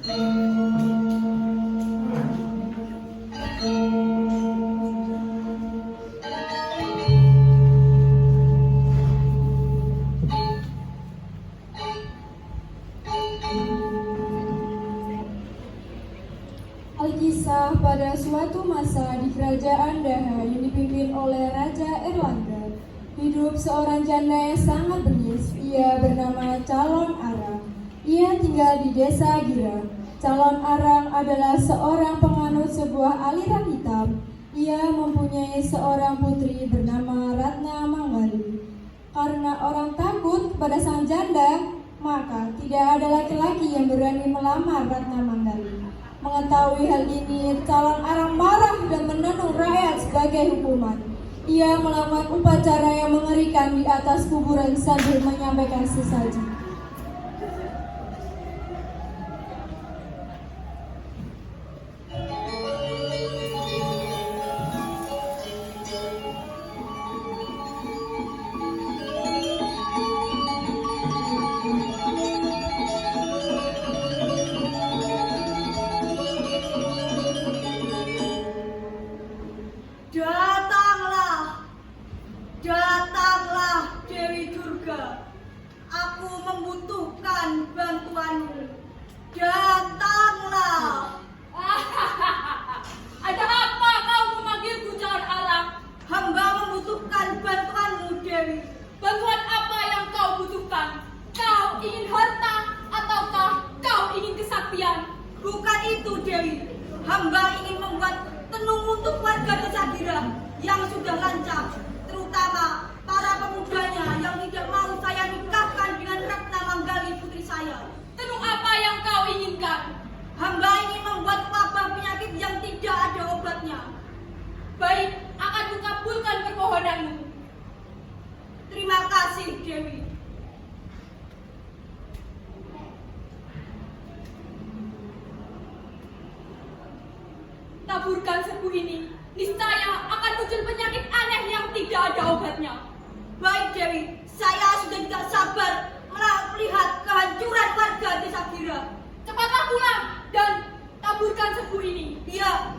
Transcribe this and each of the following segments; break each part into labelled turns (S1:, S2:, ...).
S1: Alkisah pada suatu masa di kerajaan Daha yang dipimpin oleh Raja Erlangga, hidup seorang janda yang sangat bengis. Ia bernama Calon Arang. Ia tinggal di desa Gira. Calon Arang adalah seorang penganut sebuah aliran hitam. Ia mempunyai seorang putri bernama Ratna Manggali. Karena orang takut pada sang janda, maka tidak ada laki-laki yang berani melamar Ratna Manggali. Mengetahui hal ini, Calon Arang marah dan menenung rakyat sebagai hukuman. Ia melakukan upacara yang mengerikan di atas kuburan sambil menyampaikan sesaji.
S2: Datanglah Dewi Durga, aku membutuhkan bantuanmu. Datanglah.
S3: Ada apa kau memanggilku, Calon Arang?
S2: Hamba membutuhkan bantuanmu, Dewi.
S3: Bantuan apa yang kau butuhkan? Kau ingin harta ataukah kau ingin kesaktian?
S2: Bukan itu, Dewi. Hamba ingin membuat tenung untuk warga desa Gira yang sudah lancang, terutama para pemudanya yang tidak mau saya nikahkan dengan Ratna Manggali putri saya.
S3: Tenung apa yang kau inginkan?
S2: Hamba ingin membuat wabah penyakit yang tidak ada obatnya.
S3: Baik, akan kukabulkan permohonanmu.
S2: Terima kasih, Dewi.
S3: Taburkan serbu ini, niscaya akan muncul penyakit aneh yang tidak ada obatnya.
S2: Baik, Dewi. Saya sudah tidak sabar melihat kehancuran warga desa Gira.
S3: Cepatlah pulang dan taburkan serbu ini.
S2: Iya.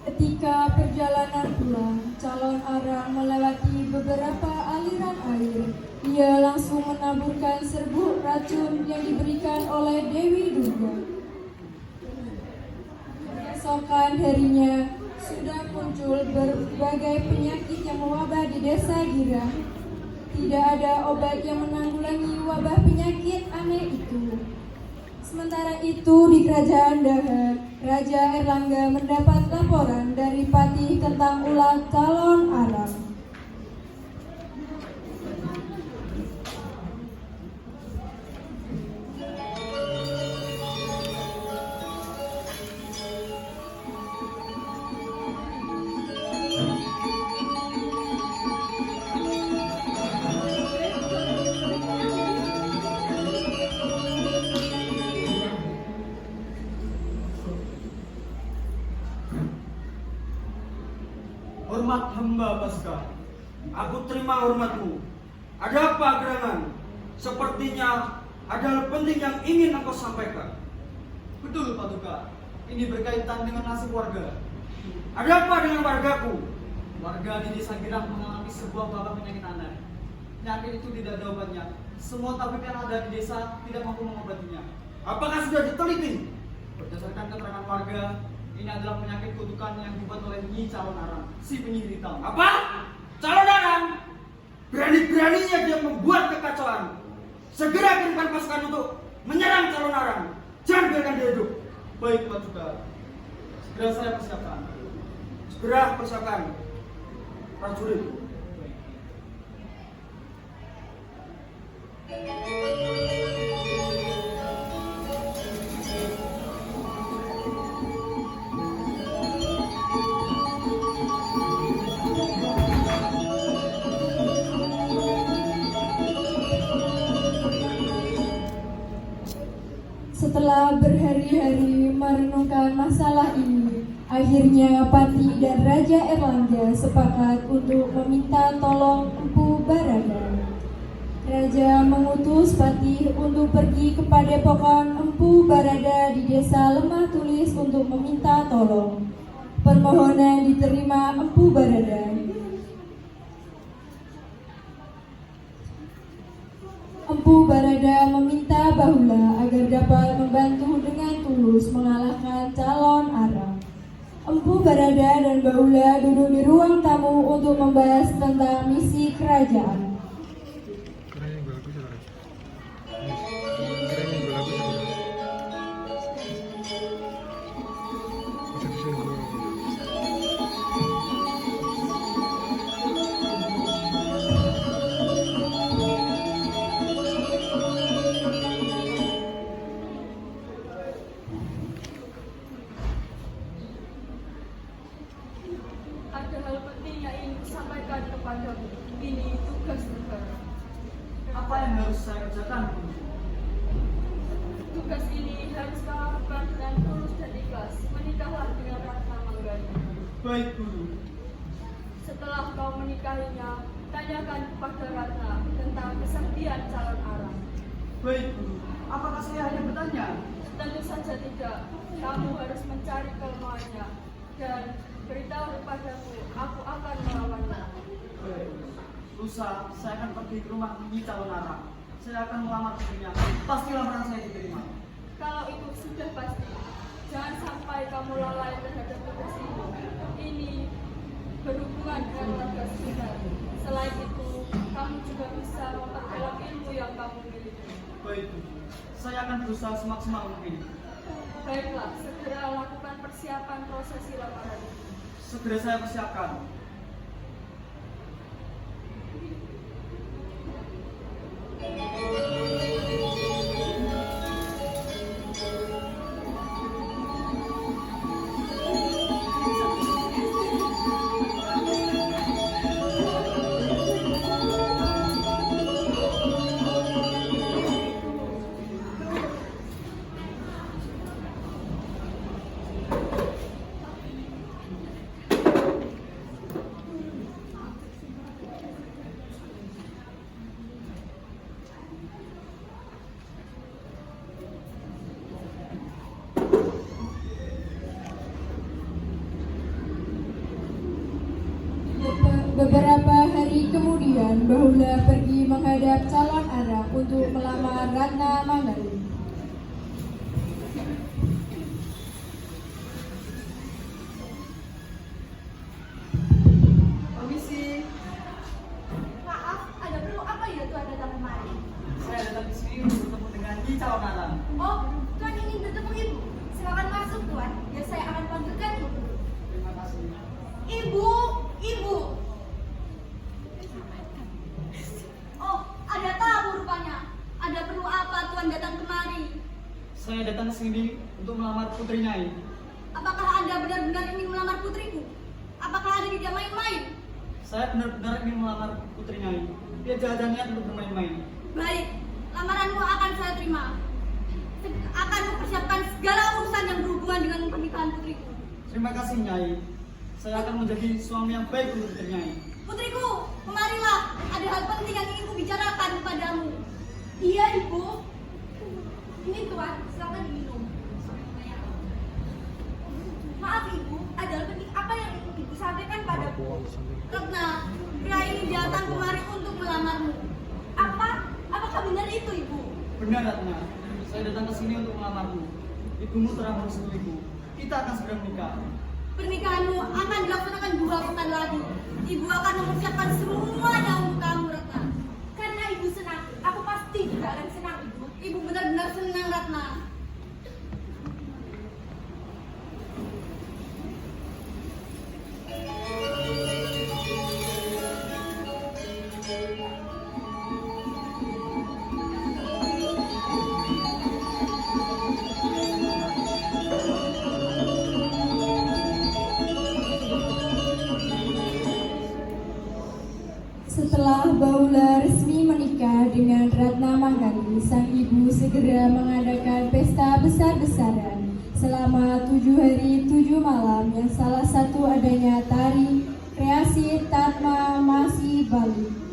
S1: Ketika perjalanan pulang, Calon Arang melewati beberapa aliran air. Ia langsung menaburkan serbuk racun yang diberikan oleh Dewi Durga. Keesokan harinya, sudah muncul berbagai penyakit yang mewabah di desa Gira. Tidak ada obat yang menanggulangi wabah penyakit aneh itu. Sementara itu di kerajaan Daha, Raja Erlangga mendapat laporan dari Patih tentang ulah Calon Arang.
S4: Hormat hamba Baskah, aku terima hormatmu. Ada apa gerangan? Sepertinya ada hal penting yang ingin engkau sampaikan.
S5: Betul, Paduka. Ini berkaitan dengan nasib warga.
S4: Ada apa dengan wargaku?
S5: Warga di desa Girang mengalami sebuah wabah penyakit aneh. Penyakit itu tidak ada obatnya. Semua tabib yang ada di desa tidak mampu mengobatinya.
S4: Apakah sudah diteliti?
S5: Berdasarkan keterangan warga, ini adalah penyakit kutukan yang dibuat oleh Nyi Calon Arang, si penyihir hitam.
S4: Apa? Calon Arang? Berani-beraninya dia membuat kekacauan. Segera kirimkan pasukan untuk menyerang Calon Arang. Jangan biarkan dia hidup.
S5: Baik, Paduka. Segera saya persiapkan.
S4: Segera persiapkan. prajurit.
S1: Setelah berhari-hari merenungkan masalah ini, akhirnya Pati dan Raja Erlangga sepakat untuk meminta tolong Empu Barada. Raja mengutus Pati untuk pergi ke padepokan Empu Barada di desa Lemah Tulis untuk meminta tolong. Permohonan diterima Empu Barada. Empu Barada meminta Bahula agar dapat membantu dengan tulus mengalahkan calon Ara. Empu Barada dan Bahula duduk di ruang tamu untuk membahas tentang misi kerajaan.
S3: Ada hal penting yang ingin kusampaikan kepadamu. Ini tugas negara.
S5: Apa yang harus saya kerjakan, Guru?
S3: Tugas ini harus kau lakukan dengan tulus dan ikhlas. Menikahlah dengan Ratna Manggani.
S5: Baik, Guru.
S3: Setelah kau menikahinya, tanyakan kepada Ratna tentang kesaktian calon Ara.
S5: Baik, Guru. Apakah saya hanya bertanya?
S3: Tentu saja tidak. Kamu harus mencari kelemahannya dan beritahu kepadaku. Aku akan melawannya.
S5: Baik. Lusa, saya akan pergi ke rumah Nyi calon Ara. Saya akan melamar putrinya. Pasti lamaran saya diterima.
S3: Kalau itu sudah pasti, jangan sampai kamu lalai terhadap tugas ini. Ini berhubungan dengan warga sekitar. Selain itu, kamu juga bisa memperdalam ilmu yang kamu miliki.
S5: Baik, Guru. Saya akan berusaha semaksimal mungkin.
S3: Baiklah, segera lakukan persiapan prosesi lamaran itu.
S5: Segera saya persiapkan.
S1: Beberapa hari kemudian, Bahula pergi menghadap calon Ara untuk melamar Ratna Manggani.
S5: Permisi.
S2: Maaf, ada perlu apa ya Tuan datang kemari?
S5: Saya datang ke sini untuk bertemu dengan Nyi calon Ara.
S2: Oh, Tuan ingin bertemu Ibu. Silakan masuk Tuan, ya saya akan panggilkan Ibu.
S5: Terima kasih.
S2: Ibu, Ibu. Oh, ada tamu rupanya. Ada perlu apa Tuan datang kemari?
S5: Saya datang ke sini untuk melamar putri Nyai.
S2: Apakah Anda benar-benar ingin melamar putriku? Apakah Anda tidak main-main?
S5: Saya benar-benar ingin melamar putri Nyai. Dia tidak ada niat untuk bermain-main.
S2: Baik, lamaranmu akan saya terima. Akan mempersiapkan segala urusan yang berhubungan dengan pernikahan putriku.
S5: Terima kasih, Nyai. Saya akan menjadi suami yang baik untuk putri Nyai.
S2: Putriku, kemarilah. Ada hal penting yang ingin kubicarakan kepadamu. Iya, Ibu. Ini Tuan, silakan diminum. Maaf, Ibu. Ada hal penting apa yang ingin Ibu sampaikan padaku? Ratna, pria ini datang kemari untuk melamarmu. Apakah benar itu, Ibu?
S5: Benar, Ratna. Saya datang ke sini untuk melamarmu. Ibumu telah merestuiku. Kita akan segera menikah.
S2: Pernikahanmu akan dilaksanakan 2 pekan lagi. Ibu akan mempersiapkan semuanya untuk kamu, Ratna. Karena Ibu senang, aku pasti juga akan senang, Ibu. Ibu benar-benar senang, Ratna.
S1: Setelah Baula resmi menikah dengan Ratna Manggali, sang ibu segera mengadakan pesta besar-besaran selama 7 hari 7 malam yang salah satu adanya tari kreasi Tatma Masi Bali.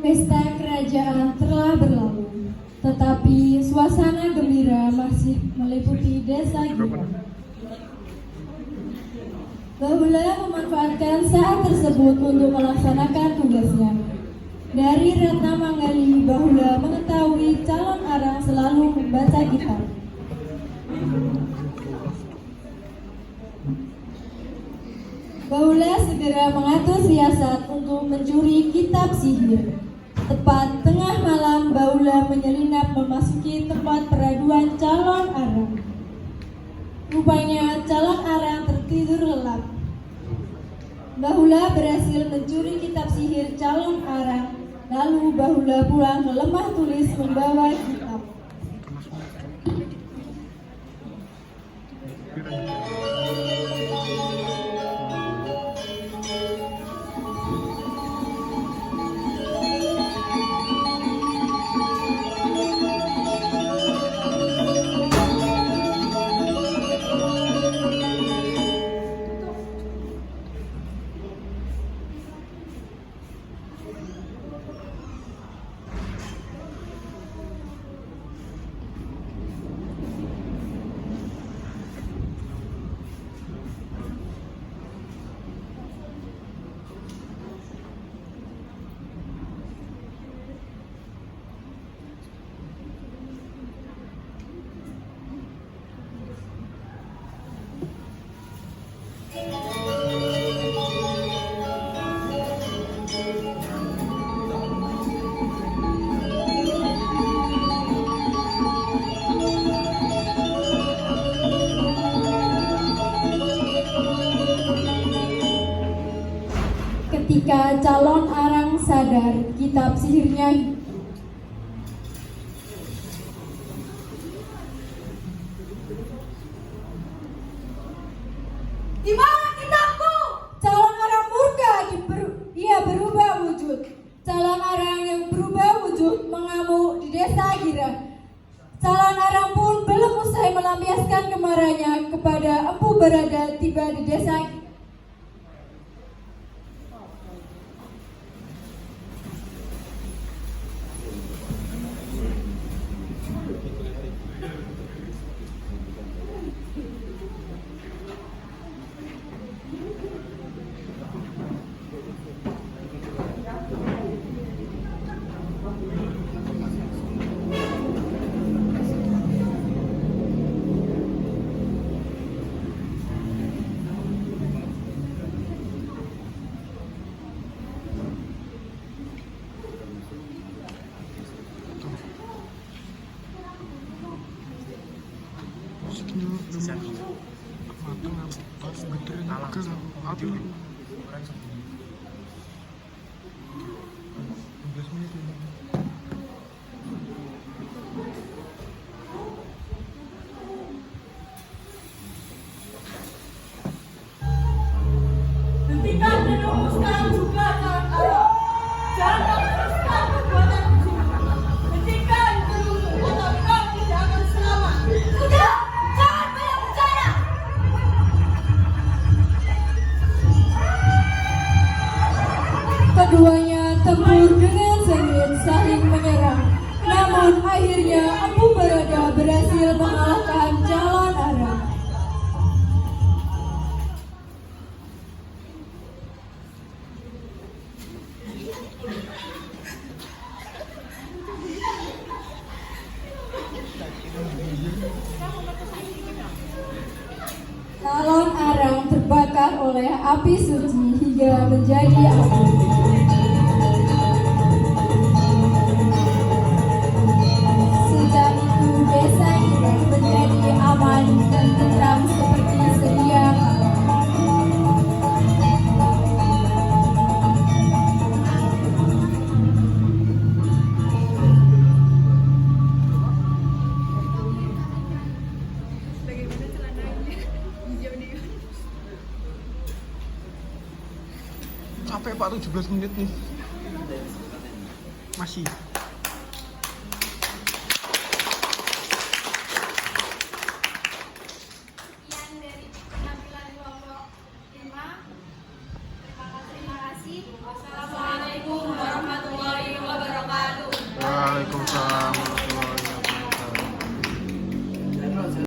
S1: Pesta kerajaan telah berlalu, tetapi suasana gembira masih meliputi desa Gira. Baula memanfaatkan saat tersebut untuk melaksanakan tugasnya. Dari Ratna Manggali, Baula mengetahui calon arang selalu membaca kitab. Baula segera mengatur siasat untuk mencuri kitab sihir. Tepat tengah malam, Baula menyelinap memasuki tempat peraduan calon arang. Rupanya calon arang tertidur lelap. Baula berhasil mencuri kitab sihir calon arang. Lalu Baula pulang ke lemah tulis membawa kitab. Ketika calon arang sadar, kitab sihirnya
S2: Di mana kitabku?
S1: calon arang murka, dia berubah wujud. Calon arang yang berubah wujud mengamuk di desa Gira. Calon arang pun belum usai melampiaskan kemarahannya kepada Empu Barada tiba di desa.
S2: Hentikan denungmu sekarang juga, Calon Arah. Jangan kau teruskan perbuatan keji. Hentikan denungmu atau kau tidak akan selamat. Sudah, jangan banyak bicara.
S1: Keduanya tempur dengan sengit saling menyerang. Namun akhirnya Empu Barada berhasil mengalahkan Calon Arah. Calon Arang terbakar oleh api suci hingga menjadi api. Sejak itu desa ini menjadi aman dan tentram seperti sedia kala.
S6: Capek Pak, 17 menit nih. Masih.